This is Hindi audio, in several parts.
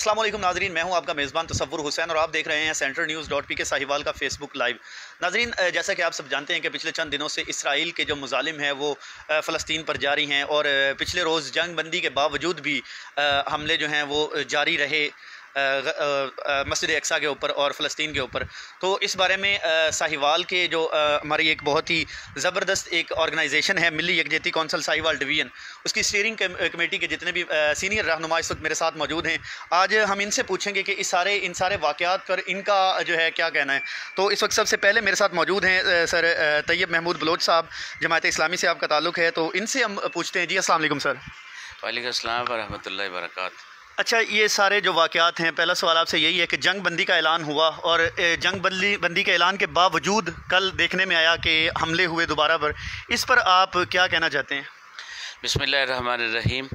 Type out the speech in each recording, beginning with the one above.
अस्सलाम वालेकुम नाजरीन, मैं हूं आपका मेज़बान तसव्वुर हुसैन और आप देख रहे हैं centralnews.pk साहिवाल का फेसबुक लाइव। नाजरीन, जैसा कि आप सब जानते हैं कि पिछले चंद दिनों से इसराइल के जो मुजालिम हैं वो फ़लस्तीन पर जारी हैं और पिछले रोज़ जंग बंदी के बावजूद भी हमले जो हैं वो जारी रहे मस्जिद अक्सा के ऊपर और फ़लस्तीन के ऊपर। तो इस बारे में साहिवाल के जो हमारी एक बहुत ही ज़बरदस्त एक ऑर्गेनाइजेशन है, मिली यकजहती कौंसल साहिवाल डिवीज़न, उसकी स्टीयरिंग कमेटी के जितने भी सीनियर रहनुमा इस वक्त मेरे साथ मौजूद हैं। आज हम इनसे पूछेंगे कि इन सारे वाक़यात पर इनका जो है क्या कहना है। तो इस वक्त सबसे पहले मेरे साथ मौजूद हैं सर तैयब महमूद बलोच साहब, जमात इस्लामी से आपका ताल्लुक़ है, तो इनसे हम पूछते हैं। जी अस्सलाम वालेकुम सर। वालेकुम अस्सलाम व रहमतुल्लाहि व बरकातहू। अच्छा, ये सारे जो वाक़यात हैं, पहला सवाल आपसे यही है कि जंग बंदी का ऐलान हुआ और जंग बंदी के ऐलान के बावजूद कल देखने में आया कि हमले हुए दोबारा पर, इस पर आप क्या कहना चाहते हैं? बिस्मिल्लाहिर्रहमानिर्रहीम।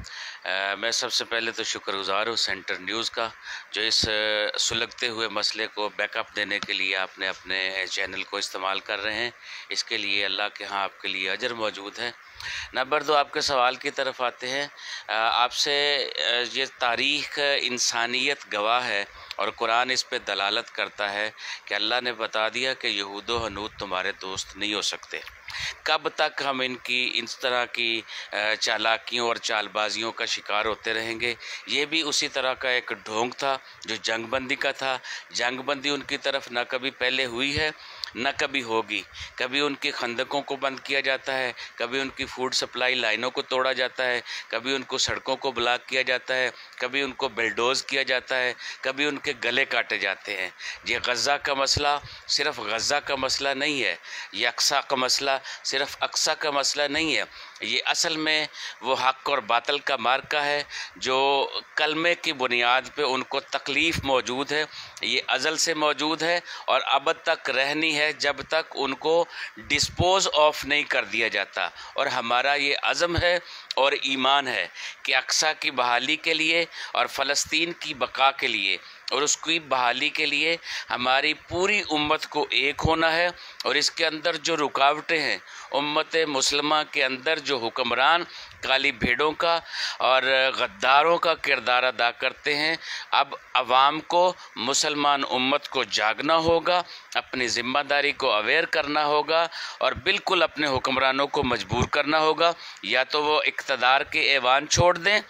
मैं सबसे पहले तो शुक्रगुज़ार हूँ सेंटर न्यूज़ का, जो इस सुलगते हुए मसले को बैकअप देने के लिए आपने अपने चैनल को इस्तेमाल कर रहे हैं। इसके लिए अल्लाह के यहाँ आपके लिए अजर मौजूद है। नंबर 2, आपके सवाल की तरफ आते हैं। आपसे ये तारीख़ इंसानियत गवाह है और कुरान इस पे दलालत करता है कि अल्लाह ने बता दिया कि यहूद व हनूद तुम्हारे दोस्त नहीं हो सकते। कब तक हम इनकी इस तरह की चालाकियों और चालबाजियों का शिकार होते रहेंगे? ये भी उसी तरह का एक ढोंग था जो जंगबंदी का था। जंगबंदी उनकी तरफ न कभी पहले हुई है न कभी होगी। कभी उनकी खंदकों को बंद किया जाता है, कभी उनकी फूड सप्लाई लाइनों को तोड़ा जाता है, कभी उनको सड़कों को ब्लॉक किया जाता है, कभी उनको बिल्डोज़ किया जाता है, कभी उनके गले काटे जाते हैं। ये गज़ा का मसला सिर्फ़ गज़ा का मसला नहीं है, ये अक्सा का मसला सिर्फ़ अक्सा का मसला नहीं है। ये असल में वो हक़ और बातिल का मार्का है जो कलमे की बुनियाद पे उनको तकलीफ़ मौजूद है। ये अज़ल से मौजूद है और अब तक रहनी है जब तक उनको डिस्पोज़ ऑफ नहीं कर दिया जाता। और हमारा ये अज़म है और ईमान है कि अक्सा की बहाली के लिए और फ़लस्तीन की बका के लिए और उसकी बहाली के लिए हमारी पूरी उम्मत को एक होना है। और इसके अंदर जो रुकावटें हैं, उम्मत मुसलमा के अंदर जो हुक्मरान काली भेड़ों का और गद्दारों का किरदार अदा करते हैं, अब अवाम को, मुसलमान उम्मत को जागना होगा, अपनी ज़िम्मेदारी को अवेयर करना होगा और बिल्कुल अपने हुक्मरानों को मजबूर करना होगा। या तो वो इक़्तिदार के ऐवान छोड़ दें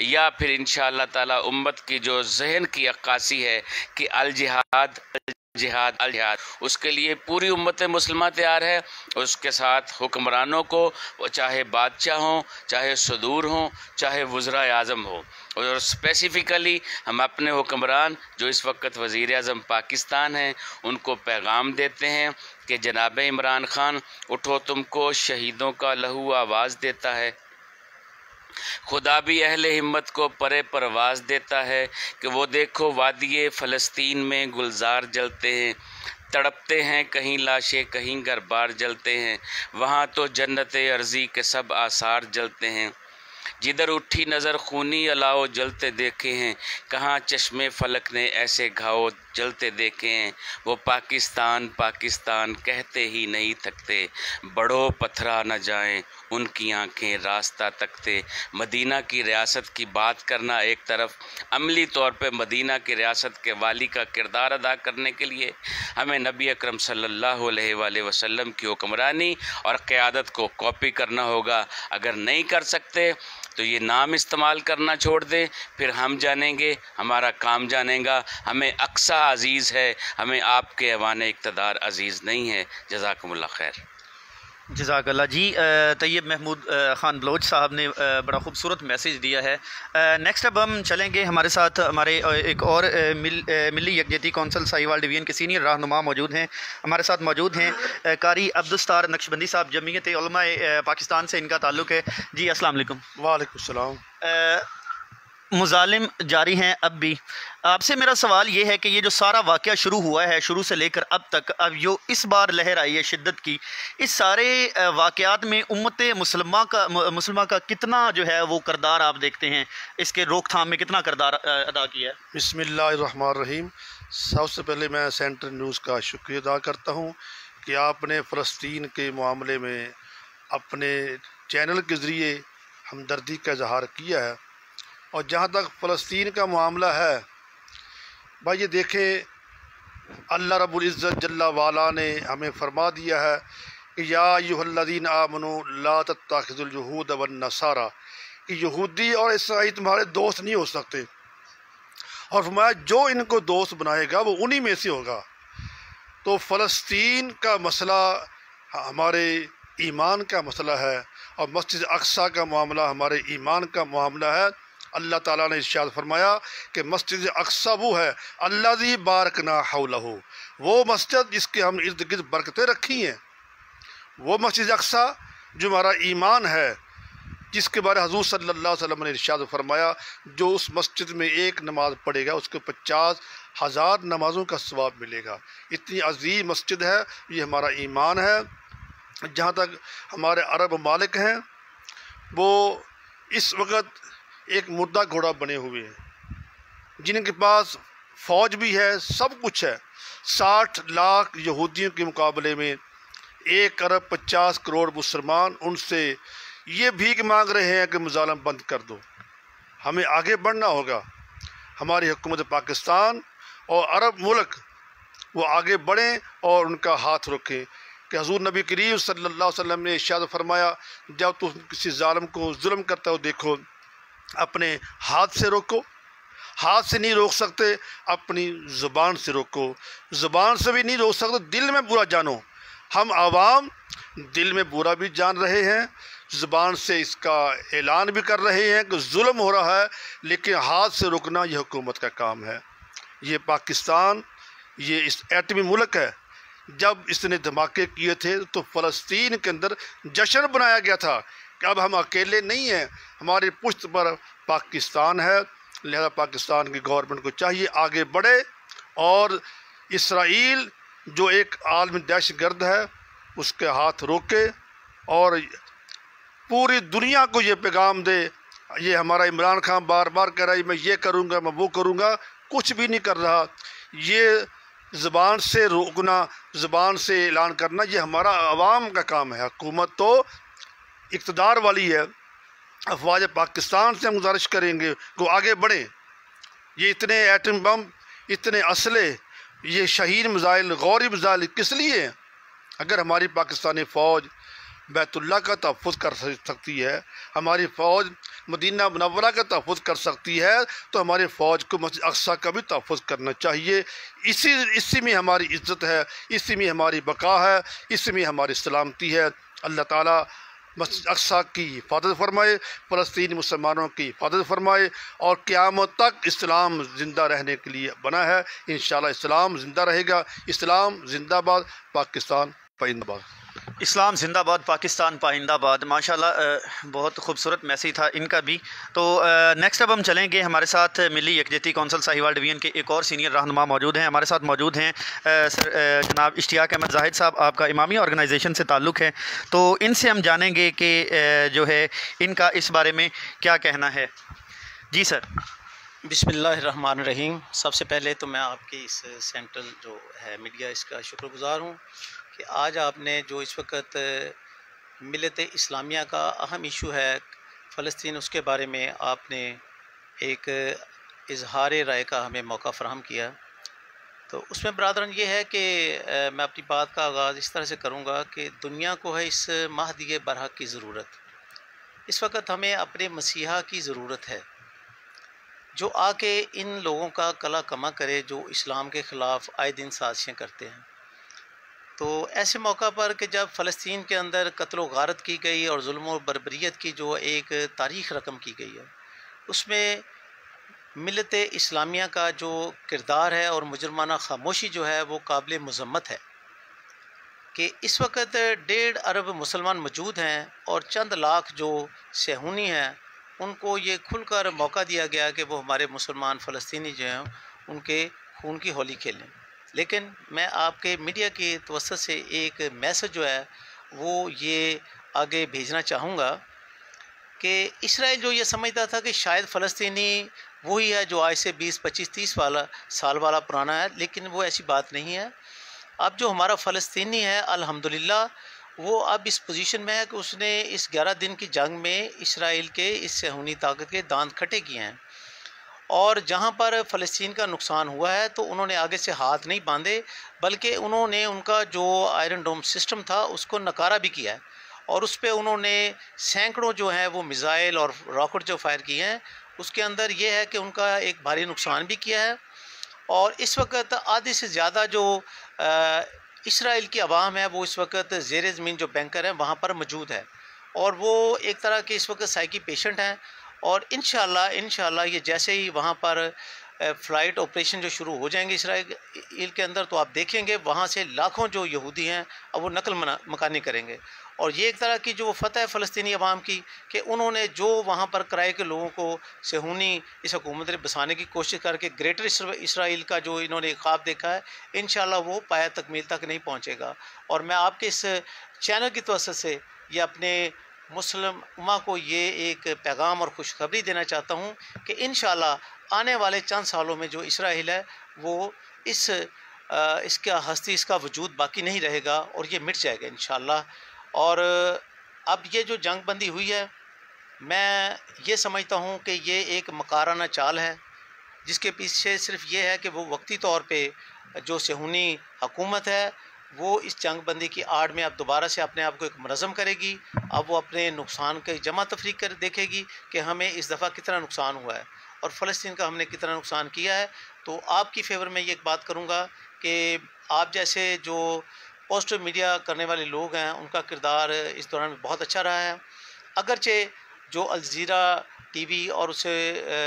या फिर इंशाअल्लाह ताला उम्मत की जो जहन की अक्कासी है कि अल जिहाद जिहाद अल जिहाद, उसके लिए पूरी उम्मत मुसलमान तैयार है। उसके साथ हुक्मरानों को, वो चाहे बादशाह हों, चाहे सदूर हों, चाहे वज़रा आज़म हो। और स्पेसिफ़िकली हम अपने हुक्मरान जो इस वक्त वज़ीर आज़म पाकिस्तान हैं उनको पैगाम देते हैं कि जनाब इमरान ख़ान उठो, तुमको शहीदों का लहू आवाज़ देता है। खुदा भी अहले हिम्मत को परे परवाज़ देता है कि वो देखो वादिये फ़लस्तीन में गुलजार जलते हैं, तड़पते हैं कहीं लाशें कहीं गरबार जलते हैं, वहाँ तो जन्नत अर्ज़ी के सब आसार जलते हैं। जिधर उठी नज़र खूनी अलाओ जलते देखे हैं, कहाँ चश्मे फलक ने ऐसे घाव जलते देखे हैं। वो पाकिस्तान पाकिस्तान कहते ही नहीं थकते, बढ़ो पथरा न जाएं उनकी आंखें रास्ता तकते। मदीना की रियासत की बात करना एक तरफ, अमली तौर पे मदीना की रियासत के वाली का किरदार अदा करने के लिए हमें नबी अकरम सल्लल्लाहु अलैहि वसल्लम की हुक्मरानी और क़यादत को कॉपी करना होगा। अगर नहीं कर सकते तो ये नाम इस्तेमाल करना छोड़ दें, फिर हम जानेंगे, हमारा काम जानेगा। हमें अक्सा अज़ीज़ है, हमें आपके ऐवान इक़्तिदार अज़ीज़ नहीं है। जज़ाकुमुल्लाह खैर। जज़ाकल्लाह। जी, तैयब महमूद ख़ान बलोच साहब ने बड़ा ख़ूबसूरत मैसेज दिया है। नेक्स्ट अब हम चलेंगे, हमारे साथ हमारे एक और मिली यकजहती कौंसल साहिवाल डिवीज़न के सीनियर रहनुमा मौजूद हैं। हमारे साथ मौजूद हैं कारी अब्दुस्तार नक्शबंदी साहब, जमीयत उलमा पाकिस्तान से इनका ताल्लुक़ है। जी अस्सलाम वालेकुम। वालेकुम सलाम। मुजालिम जारी हैं अब भी। आपसे मेरा सवाल ये है कि ये जो सारा वाक़या शुरू हुआ है, शुरू से लेकर अब तक, अब जो इस बार लहर आई है शिद्दत की, इस सारे वाक़यात में उम्मत मुसलमा का कितना जो है वो किरदार आप देखते हैं, इसके रोकथाम में कितना किरदार अदा किया है? बिस्मिल्लाहिर्रहमानिर्रहीम। सबसे पहले मैं सेंटर न्यूज़ का शुक्रिया अदा करता हूँ कि आपने फ़लस्तीन के मामले में अपने चैनल के ज़रिए हमदर्दी का इजहार किया है। और जहाँ तक फ़लस्तीन का मामला है भाई ये देखें, अल्लाह रब्बुल इज़्ज़त जल्ला वाला ने हमें फरमा दिया है कि या अय्युहल्लज़ीना आमनू ला तत्तखिज़ुल यहूद वन नसारा, कि यहूदी और ईसाई तुम्हारे दोस्त नहीं हो सकते। और फरमाया जो इनको दोस्त बनाएगा वो उन्हीं में से होगा। तो फ़लस्तीन का मसला हमारे ईमान का मसला है और मस्जिद अक्सा का मामला हमारे ईमान का मामला है। अल्लाह ताला ने इरशाद फरमाया कि मस्जिद अक्सा वो है अल्लज़ी बारकना हौलहू, वो मस्जिद जिसके हम इर्द गिर्द बरकतें रखी हैं, वो मस्जिद अक्सा जो हमारा ईमान है, जिसके बारे हज़ूर सल्लल्लाहु अलैहि वसल्लम ने इरशाद फरमाया जो उस मस्जिद में एक नमाज़ पढ़ेगा उसको 50,000 नमाज़ों का सवाब मिलेगा। इतनी अजीम मस्जिद है, ये हमारा ईमान है। जहाँ तक हमारे अरब ममालिक हैं वो इस वक्त एक मुर्दा घोड़ा बने हुए हैं, जिनके पास फ़ौज भी है, सब कुछ है। 60 लाख यहूदियों के मुकाबले में 1 अरब 50 करोड़ मुसलमान उनसे ये भीख मांग रहे हैं कि मुजालम बंद कर दो। हमें आगे बढ़ना होगा। हमारी हुकूमत पाकिस्तान और अरब मुल्क वो आगे बढ़ें और उनका हाथ रोकें कि हज़ूर नबी करीम सल्लल्लाहु अलैहि वसल्लम ने इरशाद फरमाया जब तुम किसी जालिम को जुल्म करता हो देखो अपने हाथ से रोको, हाथ से नहीं रोक सकते अपनी ज़ुबान से रोको, ज़ुबान से भी नहीं रोक सकते दिल में बुरा जानो। हम आवाम दिल में बुरा भी जान रहे हैं, ज़ुबान से इसका ऐलान भी कर रहे हैं कि जुल्म हो रहा है, लेकिन हाथ से रोकना यह हुकूमत का काम है। ये पाकिस्तान ये इस एटमी मुल्क है, जब इसने धमाके किए थे तो फ़लस्तीन के अंदर जश्न बनाया गया था कि अब हम अकेले नहीं हैं, हमारी पुश्त पर पाकिस्तान है। लिहाजा पाकिस्तान की गवर्नमेंट को चाहिए आगे बढ़े और इसराइल जो एक आलमी दहशतगर्द है उसके हाथ रोके और पूरी दुनिया को ये पैगाम दे। ये हमारा इमरान खान बार बार कह रहा है मैं ये करूँगा मैं वो करूँगा, कुछ भी नहीं कर रहा। ये ज़बान से रोकना, ज़बान से ऐलान करना ये हमारा अवाम का काम है। हुकूमत तो इक़्तिदार वाली है। अफवाज पाकिस्तान से हम गुजारिश करेंगे कि आगे बढ़ें। ये इतने एटम बम, इतने असले, ये शहीद मिज़ाइल, गौरी मिज़ाइल किस लिए हैं? अगर हमारी पाकिस्तानी फ़ौज बैतुल्लाह का तहफ़्फ़ुज़ कर सकती है, हमारी फ़ौज मदीना मुनव्वरा का तहफ़्फ़ुज़ कर सकती है, तो हमारी फ़ौज को मस्जिद अक़सा का भी तहफ़्फ़ुज़ करना चाहिए। इसी में हमारी इज़्ज़त है, इसी में हमारी बका है, इसी में हमारी सलामती है। अल्लाह ताला मस्जिद अक़सा की हिफाज़त फरमाए, फ़लस्तीनी मुसलमानों की हिफाज़त फरमाए और क़यामत तक इस्लाम ज़िंदा रहने के लिए बना है। इंशाअल्लाह इस्लाम ज़िंदा रहेगा। इस्लाम ज़िंदाबाद, पाकिस्तान पाइंदाबाद। इस्लाम ज़िंदाबाद, पाकिस्तान पाइंदाबाद। माशाल्लाह बहुत खूबसूरत मैसेज था इनका भी। तो नेक्स्ट अब हम चलेंगे, हमारे साथ मिली यकजहती कौंसल साहिवाल डिवीज़न के एक और सीनियर रहनुमा मौजूद हैं। हमारे साथ मौजूद हैं सर जनाब इश्तियाक अहमद जाहिद साहब, आपका इमामी ऑर्गेनाइजेशन से ताल्लुक़ है, तो इनसे हम जानेंगे कि जो है इनका इस बारे में क्या कहना है। जी सर। बिस्मिल्लाहिर्रहमानिर्रहीम। सबसे पहले तो मैं आपकी इस सेंट्रल जो है मीडिया इसका शुक्रगुज़ार हूँ कि आज आपने जो इस वक्त मिलत इस्लामिया का अहम इशू है फ़लस्तीन, उसके बारे में आपने एक इजहार राय का हमें मौका फ़राहम किया। तो उसमें बरादरन ये है कि मैं अपनी बात का आगाज़ इस तरह से करूँगा कि दुनिया को है इस महदी बरहक की ज़रूरत। इस वक्त हमें अपने मसीहा की ज़रूरत है जो आके इन लोगों का कला कमा करे जो इस्लाम के ख़िलाफ़ आए दिन साजिशें करते हैं। तो ऐसे मौका पर कि जब फ़लस्तीन के अंदर कत्ल व गारत की गई और जुल्म और बर्बरियत की जो एक तारीख़ रकम की गई है, उसमें मिलत इस्लामिया का जो किरदार है और मुजरमाना खामोशी जो है वो काबिल मज़म्मत है कि इस वक्त 1.5 अरब मुसलमान मौजूद हैं और चंद लाख जो सेहूनी हैं उनको ये खुलकर मौका दिया गया कि वो हमारे मुसलमान फ़लस्तीनी जो हैं उनके खून की होली खेलें। लेकिन मैं आपके मीडिया की तवज्जो से एक मैसेज जो है वो ये आगे भेजना चाहूँगा कि इसराइल जो ये समझता था कि शायद फ़लस्तीनी वही है जो आज से 20, 25, 30 साल वाला पुराना है, लेकिन वो ऐसी बात नहीं है। अब जो हमारा फ़लस्तीनी है अल्हम्दुलिल्लाह वो अब इस पोजीशन में है कि उसने इस 11 दिन की जंग में इसराइल के इस सेहूनी ताकत के दांत खट्टे किए हैं और जहाँ पर फ़लस्तीन का नुकसान हुआ है तो उन्होंने आगे से हाथ नहीं बांधे, बल्कि उन्होंने उनका जो आयरन डोम सिस्टम था उसको नकारा भी किया है, और उस पर उन्होंने सैकड़ों जो हैं वो मिज़ाइल और रॉकेट जो फायर किए हैं। उसके अंदर ये है कि उनका एक भारी नुकसान भी किया है। और इस वक्त आधे से ज़्यादा जो इसराइल की आवाम है वो इस वक्त ज़ेर ज़मीन जो बैंकर हैं वहाँ पर मौजूद है, और वो एक तरह के इस वक्त साइकी पेशेंट हैं। और इंशाल्लाह ये जैसे ही वहाँ पर फ़्लाइट ऑपरेशन जो शुरू हो जाएंगे इसराइल के अंदर, तो आप देखेंगे वहाँ से लाखों जो यहूदी हैं अब वो नकल मकानी करेंगे। और ये एक तरह की जो फ़तह है फ़लस्तीनी अवाम की, कि उन्होंने जो वहाँ पर किराए के लोगों को सेहूनी इस हुकूमत ने बसाने की कोशिश करके ग्रेटर इसराइल का जो इन्होंने ख्वाब देखा है, इंशाल्लाह वो पाया तकमील तक नहीं पहुँचेगा। और मैं आपके इस चैनल की तवज्जो से ये अपने मुस्लिम उम्मा को ये एक पैगाम और खुशखबरी देना चाहता हूँ कि इंशाल्लाह आने वाले चंद सालों में जो इसराइल है वो इसका हस्ती, इसका वजूद बाकी नहीं रहेगा और ये मिट जाएगा इंशाल्लाह। और अब ये जो जंग बंदी हुई है, मैं ये समझता हूँ कि ये एक मकाराना चाल है, जिसके पीछे सिर्फ ये है कि वो वक्ती तौर पे जो सेहूनी हुकूमत है वो इस जंग बंदी की आड़ में अब दोबारा से अपने आप को एक मुनज़्ज़म करेगी। अब वो अपने नुकसान के जमा तफरीक कर देखेगी कि हमें इस दफ़ा कितना नुकसान हुआ है और फ़लस्तीन का हमने कितना नुकसान किया है। तो आपकी फेवर में ये एक बात करूँगा कि आप जैसे जो पॉजिटिव मीडिया करने वाले लोग हैं उनका किरदार इस दौरान में बहुत अच्छा रहा है। अगरचे जो अल जज़ीरा टीवी और उससे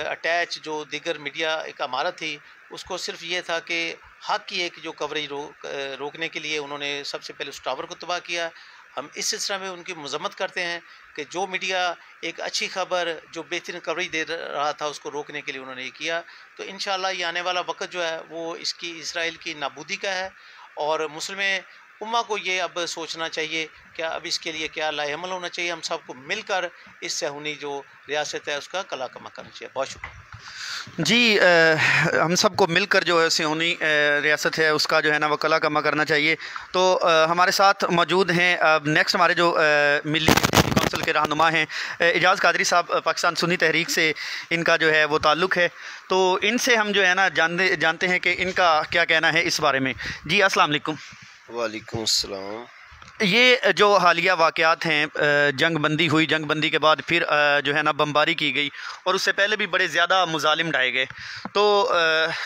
अटैच जो दीगर मीडिया एक इमारत थी, उसको सिर्फ ये था कि हक़ की एक जो कवरेज रोकने के लिए उन्होंने सबसे पहले उस टावर को तबाह किया। हम इस सिलसिले में उनकी मज़म्मत करते हैं कि जो मीडिया एक अच्छी खबर जो बेहतरीन कवरेज दे रहा था उसको रोकने के लिए उन्होंने ये किया। तो इंशाअल्लाह ये आने वाला वक्त जो है वो इसकी इसराइल की नाबूदी का है, और मुस्लिम उम्मा को ये अब सोचना चाहिए कि अब इसके लिए क्या लाएअमल होना चाहिए। हम सबको मिलकर इस सेहूनी जो रियासत है उसका कला कमा करना चाहिए। बहुत शुक्रिया जी। हम सबको मिलकर जो है सेहूनी रियासत है उसका जो है ना वो कला कमा करना चाहिए। तो हमारे साथ मौजूद हैं अब नेक्स्ट हमारे जो मिली कौंसिल के रहनुमा हैं एजाज़ कादरी साहब, पाकिस्तान सुन्नी तहरीक से इनका जो है वो ताल्लुक़ है। तो इनसे हम जो है ना जानते हैं कि इनका क्या कहना है इस बारे में। जी अस्सलाम वालेकुम। वालेकुम अस्सलाम। ये जो हालिया वाक़यात हैं, जंग बंदी हुई, जंग बंदी के बाद फिर जो है ना बमबारी की गई और उससे पहले भी बड़े ज़्यादा मुजालिम ढाए गए, तो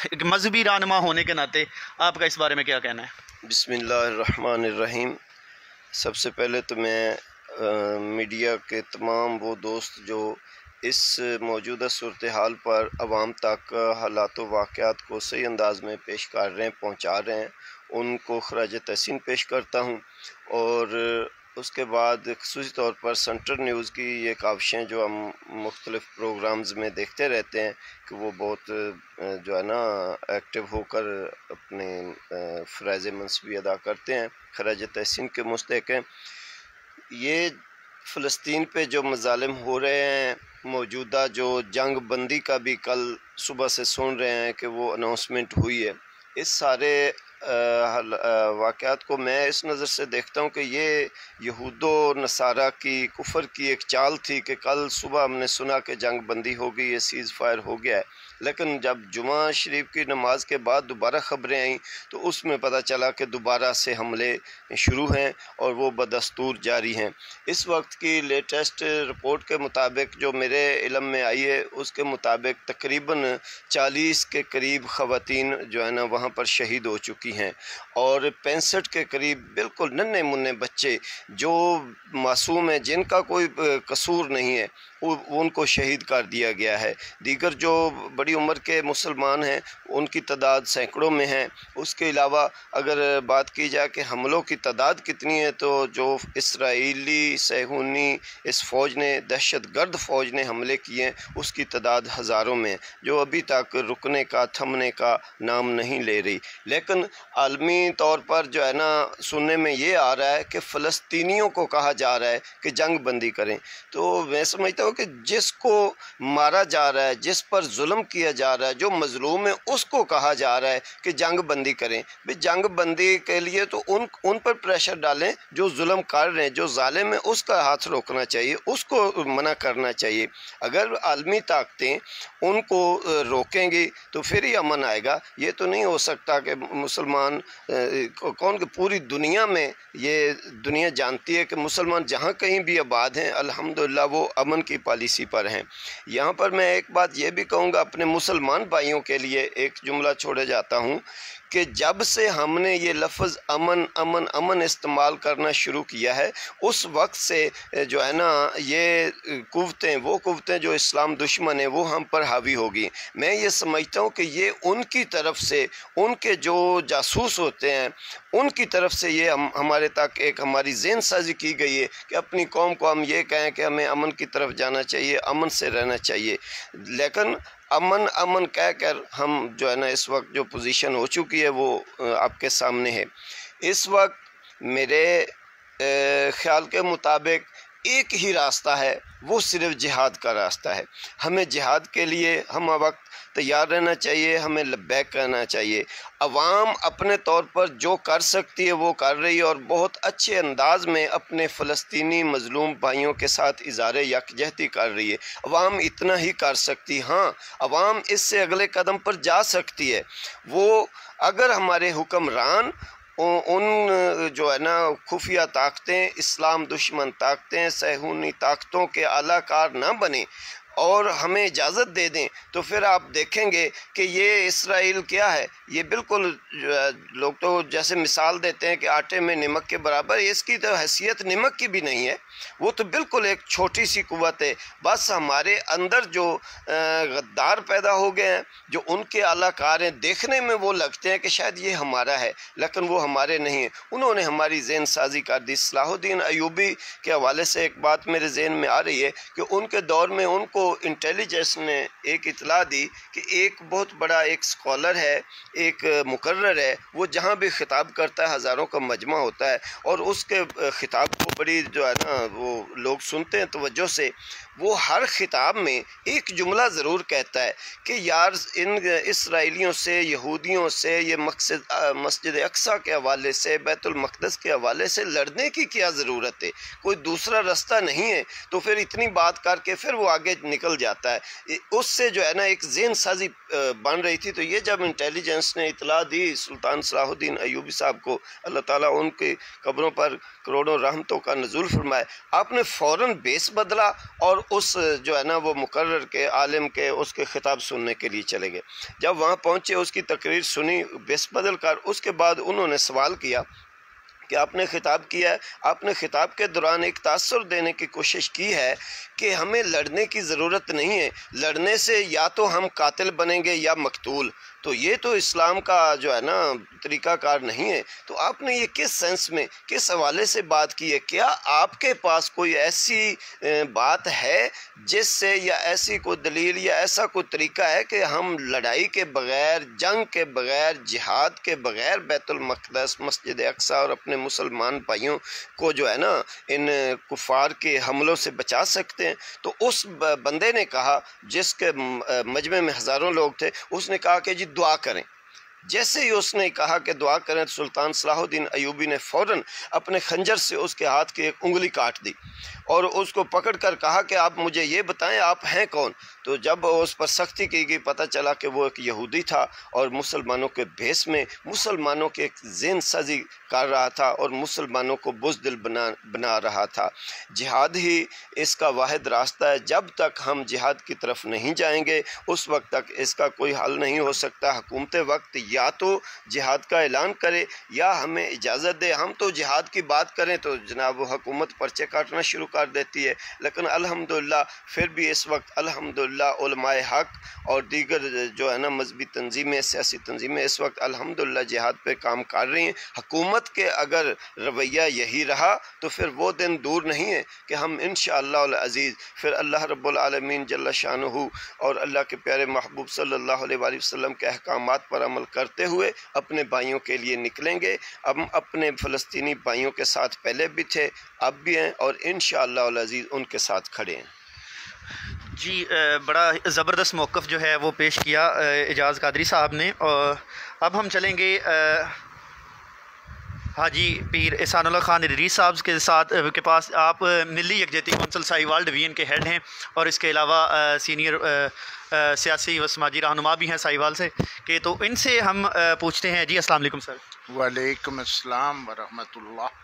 एक मजहबी रहनुमा होने के नाते आपका इस बारे में क्या कहना है? बिस्मिल्लाहिर्रहमानिर्रहीम। सबसे पहले तो मैं मीडिया के तमाम वो दोस्त जो इस मौजूदा सूरत हाल पर आवाम तक हालात वाक़यात को सही अंदाज में पेश कर रहे हैं, पहुँचा रहे हैं, उनको खराज तहसीन पेश करता हूँ। और उसके बाद ख़ुसूसी तौर पर सेंटर न्यूज़ की ये काविशें जो हम मुख्तलिफ़ प्रोग्राम्स में देखते रहते हैं कि वो बहुत जो है ना एक्टिव होकर अपने फ़राइज़ मनसबी अदा करते हैं, खराज तहसीन के मुस्तहिक़ हैं। ये फ़लस्तीन पे जो मज़ालिम हो रहे हैं, मौजूदा जो जंग बंदी का भी कल सुबह से सुन रहे हैं कि वो अनाउंसमेंट हुई है, इस सारे वाक़यात को मैं इस नज़र से देखता हूँ कि ये यहूदो नसारा की कुफर की एक चाल थी कि कल सुबह हमने सुना कि जंग बंदी हो गई है, सीज़ फायर हो गया है, लेकिन जब जुमा शरीफ की नमाज के बाद दोबारा ख़बरें आईं तो उसमें पता चला कि दोबारा से हमले शुरू हैं और वो बदस्तूर जारी हैं। इस वक्त की लेटेस्ट रिपोर्ट के मुताबिक जो मेरे इल्म में आई है उसके मुताबिक तकरीबन 40 के करीब ख़वातीन जो है ना वहाँ पर शहीद हो चुकी हैं और 65 के करीब बिल्कुल नन्हे मुन्ने बच्चे जो मासूम हैं, जिनका कोई कसूर नहीं है, उनको शहीद कर दिया गया है। दीगर जो बड़ी उम्र के मुसलमान हैं उनकी तादाद सैकड़ों में है। उसके अलावा अगर बात की जाए कि हमलों की तादाद कितनी है, तो जो इसराइली सेहूनी इस फ़ौज ने, दहशतगर्द फ़ौज ने हमले किए उसकी तादाद हज़ारों में, जो अभी तक रुकने का, थमने का नाम नहीं ले रही। लेकिन आलमी तौर पर जो है ना सुनने में ये आ रहा है कि फ़लस्तीनियों को कहा जा रहा है कि जंग बंदी करें। तो मैं समझता हूँ कि जिसको मारा जा रहा है, जिस पर जुल्म किया जा रहा है, जो मजलूम है, उसको कहा जा रहा है कि जंग बंदी करें। भाई जंग बंदी के लिए तो उन पर प्रेशर डालें जो जुल्म कर रहे हैं, जो जालिम है उसका हाथ रोकना चाहिए, उसको मना करना चाहिए। अगर आलमी ताकतें उनको रोकेंगी तो फिर ही अमन आएगा। ये तो नहीं हो सकता कि मुसलमान कौन कि पूरी दुनिया में ये दुनिया जानती है कि मुसलमान जहाँ कहीं भी आबाद हैं अल्हम्दुलिल्लाह वो अमन की पॉलिसी पर हैं। यहाँ पर मैं एक बात ये भी कहूँगा, अपने मुसलमान भाइयों के लिए एक जुमला छोड़े जाता हूँ कि जब से हमने ये लफ्ज़ अमन अमन अमन इस्तेमाल करना शुरू किया है, उस वक्त से जो है ना ये कुव्वतें, वो कुव्वतें जो इस्लाम दुश्मन है, वो हम पर हावी होगी। मैं ये समझता हूँ कि ये उनकी तरफ से, उनके जो जासूस होते हैं उनकी तरफ से ये हमारे तक एक हमारी ज़हन साजी की गई है कि अपनी कौम को हम ये कहें कि हमें अमन की तरफ जाना चाहिए, अमन से रहना चाहिए। लेकिन अमन अमन कह कर हम जो है ना इस वक्त जो पोजीशन हो चुकी है वो आपके सामने है। इस वक्त मेरे ख़्याल के मुताबिक एक ही रास्ता है, वो सिर्फ जिहाद का रास्ता है। हमें जिहाद के लिए हम वक्त तैयार रहना चाहिए, हमें लब्बैक कहना चाहिए। अवाम अपने तौर पर जो कर सकती है वो कर रही है और बहुत अच्छे अंदाज में अपने फ़लस्तीनी मज़लूम भाइयों के साथ इज़हार यकजहती कर रही है। अवाम इतना ही कर सकती, हाँ अवाम इससे अगले कदम पर जा सकती है। वो अगर हमारे हुक्मरान उन जो है ना खुफिया ताकतें, इस्लाम दुश्मन ताकतें, सहूनी ताकतों के आलाकार ना बने और हमें इजाज़त दे दें तो फिर आप देखेंगे कि ये इसराइल क्या है, ये बिल्कुल लोग तो जैसे मिसाल देते हैं कि आटे में नमक के बराबर, इसकी तो हैसियत नमक की भी नहीं है। वो तो बिल्कुल एक छोटी सी कुव्वत है। बस हमारे अंदर जो गद्दार पैदा हो गए हैं, जो उनके आलाकार हैं, देखने में वो लगते हैं कि शायद ये हमारा है लेकिन वो हमारे नहीं है। उन्होंने हमारी ज़हन साजी कर दी। सलाहुद्दीन अयूबी के हवाले से एक बात मेरे जहन में आ रही है कि उनके दौर में उनको इंटेलिजेंस ने एक इतला दी कि एक बहुत बड़ा एक स्कॉलर है, एक मुकर्रर है, वो जहाँ भी ख़िताब करता है हज़ारों का मजमा होता है और उसके ख़िताब को बड़ी जो है ना वो लोग सुनते हैं तवज्जो से। वो हर ख़िताब में एक जुमला ज़रूर कहता है कि यार इन इसराइलियों से, यहूदियों से, ये मस्जिद अक्सा के हवाले से, बैतुल मक़दस के हवाले से लड़ने की क्या ज़रूरत है, कोई दूसरा रास्ता नहीं है। तो फिर इतनी बात करके फिर वो आगे निकल जाता है। उससे जो है ना एक ज़हन साजी बन रही थी। तो ये जब इंटेलिजेंस ने इतला दी सुल्तान सलाहुद्दीन अयूबी साहब को, अल्लाह ताला उनके कब्रों पर करोड़ों रहमतों का नज़ूल फरमाए, आपने फ़ौरन बेस बदला और उस जो है ना वो मुकर्रर के, आलिम के, उसके ख़िताब सुनने के लिए चले गए। जब वहाँ पहुँचे, उसकी तकरीर सुनी बेस बदल कर, उसके बाद उन्होंने सवाल किया कि आपने ख़िताब किया है, आपने ख़िताब के दौरान एक तासुर देने की कोशिश की है कि हमें लड़ने की ज़रूरत नहीं है, लड़ने से या तो हम कातिल बनेंगे या मकतूल, तो ये तो इस्लाम का जो है ना तरीक़ाकार नहीं है। तो आपने ये किस सेंस में, किस हवाले से बात की है? क्या आपके पास कोई ऐसी बात है जिससे, या ऐसी कोई दलील या ऐसा कोई तरीका है कि हम लड़ाई के बग़ैर, जंग के बग़ैर, जिहाद के बग़ैर बैतुल मक़दस, मस्जिद अक्सा और अपने मुसलमान भाइयों को जो है ना इन कुफ़ार के हमलों से बचा सकते हैं? तो उस बंदे ने कहा, जिसके मजमे में हज़ारों लोग थे, उसने कहा कि जी दुआ करें। जैसे ही उसने कहा कि दुआ करें तो सुल्तान सलाहुद्दीन अयूबी ने फ़ौरन अपने खंजर से उसके हाथ की एक उंगली काट दी और उसको पकड़ कर कहा कि आप मुझे ये बताएं आप हैं कौन। तो जब उस पर सख्ती की गई, पता चला कि वो एक यहूदी था और मुसलमानों के भेस में मुसलमानों के एक ज़हन साजी कर रहा था और मुसलमानों को बुज़दिल बना रहा था। जिहाद ही इसका वाहिद रास्ता है। जब तक हम जिहाद की तरफ नहीं जाएंगे उस वक्त तक इसका कोई हल नहीं हो सकता। हुकूमत वक्त या तो जिहाद का ऐलान करे या हमें इजाज़त दे। हम तो जिहाद की बात करें तो जनाब वो हुकूमत पर्चे काटना शुरू कर देती है। लेकिन अल्हम्दुलिल्लाह फिर भी इस वक्त अल्हम्दुलिल्लाह उलमाए हक और दीगर जो है ना मजहबी तंजीमें, सियासी तंजीमें इस वक्त अल्हम्दुलिल्लाह जिहाद पे काम कर रही हैं। हुकूमत के अगर रवैया यही रहा तो फिर वो दिन दूर नहीं है कि हम इंशाअल्लाह अज़ीज़ फिर अल्लाह रब्बुल आलमीन जल्ला शानुहु और अल्लाह के प्यारे महबूब सल्लल्लाहु अलैहि वसल्लम के अहकामात पर अमल करते हुए अपने भाइयों के लिए निकलेंगे। हम अपने फ़लस्तीनी भाइयों के साथ पहले भी थे, अब भी हैं और इंशाअल्लाह अज़ीज़ उनके साथ खड़े हैं। जी बड़ा ज़बरदस्त मौक़िफ़ जो है वो पेश किया एजाज़ कादरी साहब ने। और अब हम चलेंगे हाजी पीर एहसानुल्लाह खान इदरीस साहब के पास। आप मिली यकजहती कौंसिल साहिवाल डिवीज़न के हेड हैं और इसके अलावा सीनियर सियासी व समाजी रहनुमा भी हैं साहिवाल से के। तो इनसे हम पूछते हैं। जी अस्सलाम वालेकुम सर। वालेकुम अस्सलाम व रहमतुल्लाह।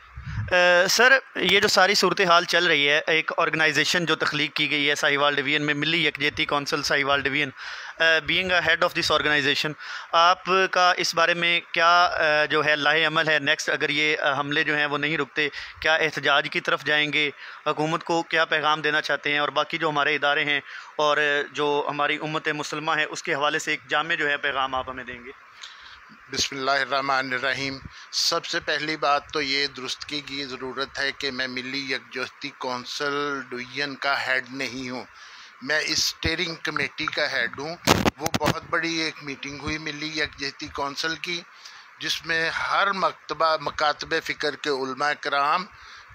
सर ये जो सारी सूरत हाल चल रही है, एक ऑर्गेनाइजेशन जो तख्लीक की गई है साहिवाल डिवीज़न में, Milli Yakjehti council Sahiwal division, being a head of this organisation, आपका इस बारे में क्या जो है लाहे अमल है? नेक्स्ट अगर ये हमले जो हैं वो नहीं रुकते, क्या एहतजाज की तरफ जाएंगे? हुकूमत को क्या पैगाम देना चाहते हैं? और बाकी जो हमारे इदारे हैं और जो हमारी उम्मत मुसलमा है उसके हवाले से एक जामे जो है पैगाम आप हमें देंगे? बिस्मिल्लाहिर्रहमानिर्रहीम। सबसे पहली बात तो ये दुरुस्तगी की ज़रूरत है कि मैं मिली यकजहती कौंसिल डिवीज़न का हेड नहीं हूँ, मैं इस स्टीयरिंग कमेटी का हेड हूँ। वो बहुत बड़ी एक मीटिंग हुई मिली यकजहती कौंसिल की, जिसमें हर मकातबे फ़िक्र के उलमा कराम,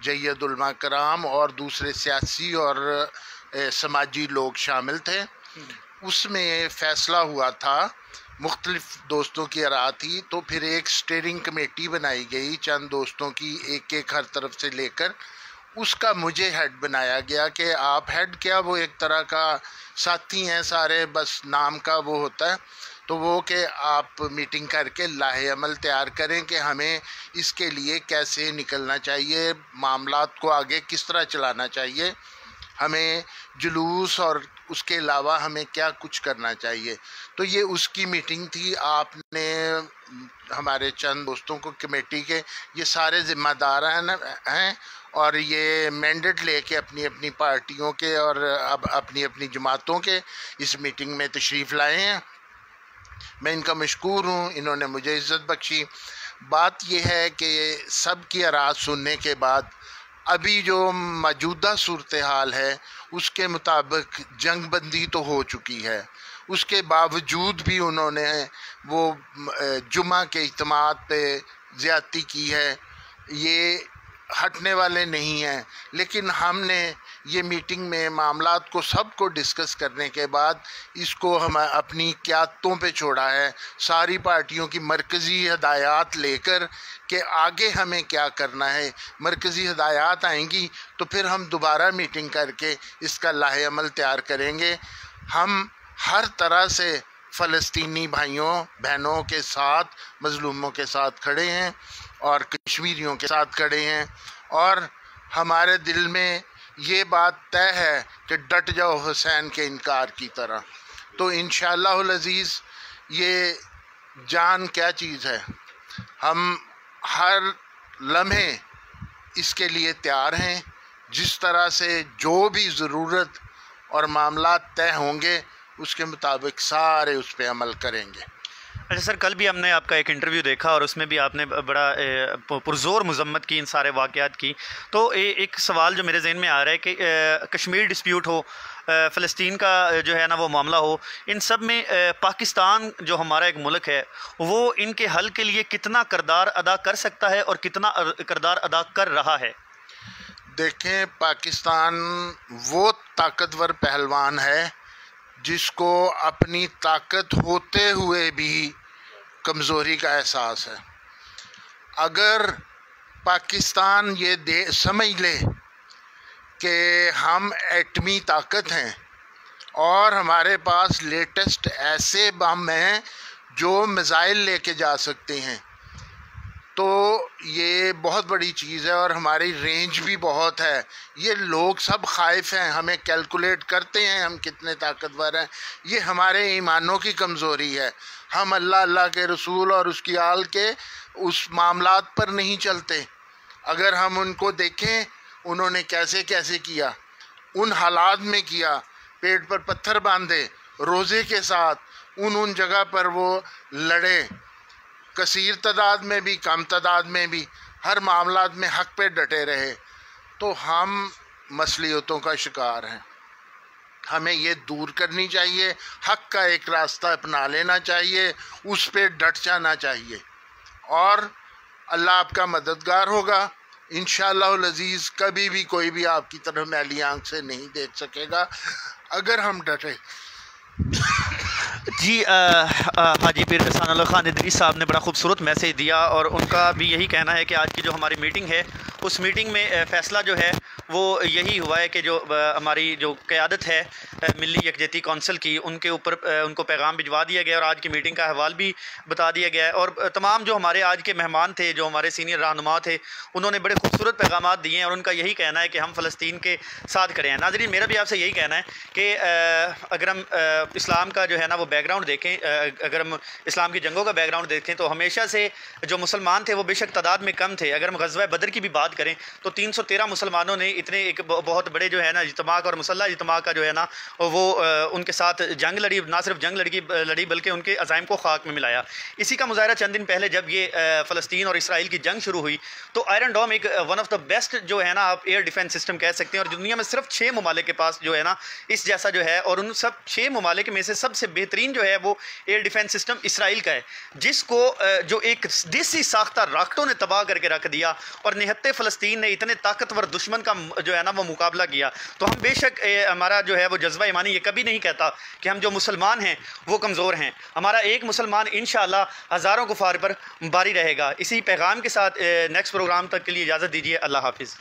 जय्यद उलमा कराम और दूसरे सियासी और समाजी लोग शामिल थे। उसमें फ़ैसला हुआ था, मुख्तलिफ़ दोस्तों की राय थी, तो फिर एक स्टीयरिंग कमेटी बनाई गई, चंद दोस्तों की एक एक हर तरफ से लेकर, उसका मुझे हेड बनाया गया कि आप हेड क्या, वो एक तरह का साथी हैं सारे, बस नाम का वो होता है। तो वो कि आप मीटिंग करके लाहे अमल तैयार करें कि हमें इसके लिए कैसे निकलना चाहिए, मामलात को आगे किस तरह चलाना चाहिए, हमें जुलूस और उसके अलावा हमें क्या कुछ करना चाहिए। तो ये उसकी मीटिंग थी। आपने हमारे चंद दोस्तों को कमेटी के ये सारे ज़िम्मेदार हैं और ये मैंडेट लेके अपनी अपनी पार्टियों के और अब अपनी अपनी जमातों के इस मीटिंग में तशरीफ़ लाए हैं। मैं इनका मशकूर हूँ, इन्होंने मुझे इज़्ज़त बख्शी। बात यह है कि सब की आराज़ सुनने के बाद अभी जो मौजूदा सूरत हाल है उसके मुताबिक जंग बंदी तो हो चुकी है, उसके बावजूद भी उन्होंने वो जुमा के इज्तिमात पे ज़्यादती की है, ये हटने वाले नहीं हैं। लेकिन हमने ये मीटिंग में मामलात को सबको डिस्कस करने के बाद इसको हम अपनी क़यादतों पे छोड़ा है, सारी पार्टियों की मरकज़ी हदायत लेकर कि आगे हमें क्या करना है। मरकज़ी हदायत आएंगी तो फिर हम दोबारा मीटिंग करके इसका लाहे अमल तैयार करेंगे। हम हर तरह से फ़लस्तीनी भाइयों बहनों के साथ, मज़लूमों के साथ खड़े हैं और कश्मीरियों के साथ खड़े हैं, और हमारे दिल में ये बात तय है कि डट जाओ हुसैन के इनकार की तरह। तो इंशाअल्लाहुल अज़ीज़ ये जान क्या चीज़ है, हम हर लम्हे इसके लिए तैयार हैं। जिस तरह से जो भी ज़रूरत और मामला तय होंगे उसके मुताबिक सारे उस पर अमल करेंगे। अच्छा सर, कल भी हमने आपका एक इंटरव्यू देखा और उसमें भी आपने बड़ा पुरज़ोर मज़म्मत की इन सारे वाक़यात की। तो एक सवाल जो मेरे जहन में आ रहा है कि कश्मीर डिस्प्यूट हो, फ़लस्तीन का जो है ना वो मामला हो, इन सब में पाकिस्तान जो हमारा एक मुल्क है वो इनके हल के लिए कितना किरदार अदा कर सकता है और कितना किरदार अदा कर रहा है? देखें, पाकिस्तान वो ताकतवर पहलवान है जिसको अपनी ताकत होते हुए भी कमज़ोरी का एहसास है। अगर पाकिस्तान ये समझ ले कि हम एटमी ताकत हैं और हमारे पास लेटेस्ट ऐसे बम हैं जो मिसाइल लेके जा सकते हैं, तो ये बहुत बड़ी चीज़ है और हमारी रेंज भी बहुत है। ये लोग सब खाइफ हैं, हमें कैलकुलेट करते हैं हम कितने ताकतवर हैं। ये हमारे ईमानों की कमज़ोरी है। हम अल्लाह के रसूल और उसकी आल के उस मामलात पर नहीं चलते। अगर हम उनको देखें उन्होंने कैसे कैसे किया, उन हालात में किया, पेट पर पत्थर बांधे, रोज़े के साथ उन जगह पर वो लड़े, कसीर तादाद में भी कम तादाद में भी, हर मामलात में हक़ पे डटे रहे। तो हम मसलियतों का शिकार हैं, हमें ये दूर करनी चाहिए, हक़ का एक रास्ता अपना लेना चाहिए, उस पे डट जाना चाहिए और अल्लाह आपका मददगार होगा। इंशाअल्लाहुल अज़ीज़ कभी भी कोई भी आपकी तरफ मैली आंख से नहीं देख सकेगा। अगर हम डटे। जी हाजी पीर एहसानुल्लाह खान इदरीस साहब ने बड़ा खूबसूरत मैसेज दिया और उनका भी यही कहना है कि आज की जो हमारी मीटिंग है उस मीटिंग में फ़ैसला जो है वो यही हुआ है कि जो हमारी जो क़यादत है मिली यकजहती कौंसिल की, उनके ऊपर उनको पैगाम भिजवा दिया गया और आज की मीटिंग का अहवाल भी बता दिया गया है। और तमाम जो हमारे आज के मेहमान थे, जो हमारे सीनियर रहनुमा थे, उन्होंने बड़े खूबसूरत पैगाम दिए हैं और उनका यही कहना है कि हम फ़लस्तीन के साथ खड़े हैं। नाज़रीन, मेरा भी आपसे यही कहना है कि अगर हम इस्लाम का जो है ना वो बैकग्राउंड देखें, अगर हम इस्लाम की जंगों का बैकग्राउंड देखें तो हमेशा से जो मुसलमान थे वो बेशक तादाद में कम थे। अगर हम ग़ज़वा बदर की भी बात करें तो 313 मुसलमानों ने इतने एक बहुत बड़े जो है ना इज्तिमा और मुसल्लह इज्तिमा का जो है ना वो उनके साथ जंग लड़ी, ना सिर्फ जंग लड़ी बल्कि उनके अज़ाइम को खाक में मिलाया। इसी का मुज़ाहरा चंद दिन पहले जब ये फ़लस्तीन और इसराइल की जंग शुरू हुई तो आयरन डोम एक वन ऑफ द बेस्ट जो है ना आप एयर डिफेंस सिस्टम कह सकते हैं और दुनिया में सिर्फ 6 ममालिक के पास जो है ना इस जैसा जो है, और उन सब 6 ममालिक में से सबसे बेहतरीन जो है वो एयर डिफेंस सिस्टम इसराइल का है, जिसको जो एक देसी साख्ता रॉकेटों ने तबाह करके रख दिया और निहत्ते फ़लस्तीन ने इतने ताकतवर दुश्मन का जो है ना वो मुकाबला किया। तो हम बेशक हमारा जो है वो जज्बा ईमानी ये कभी नहीं कहता कि हम जो मुसलमान हैं वो कमज़ोर हैं। हमारा एक मुसलमान इंशाअल्लाह हज़ारों कुफार पर भारी रहेगा। इसी पैगाम के साथ नेक्स्ट प्रोग्राम तक के लिए इजाज़त दीजिए। अल्लाह हाफिज़।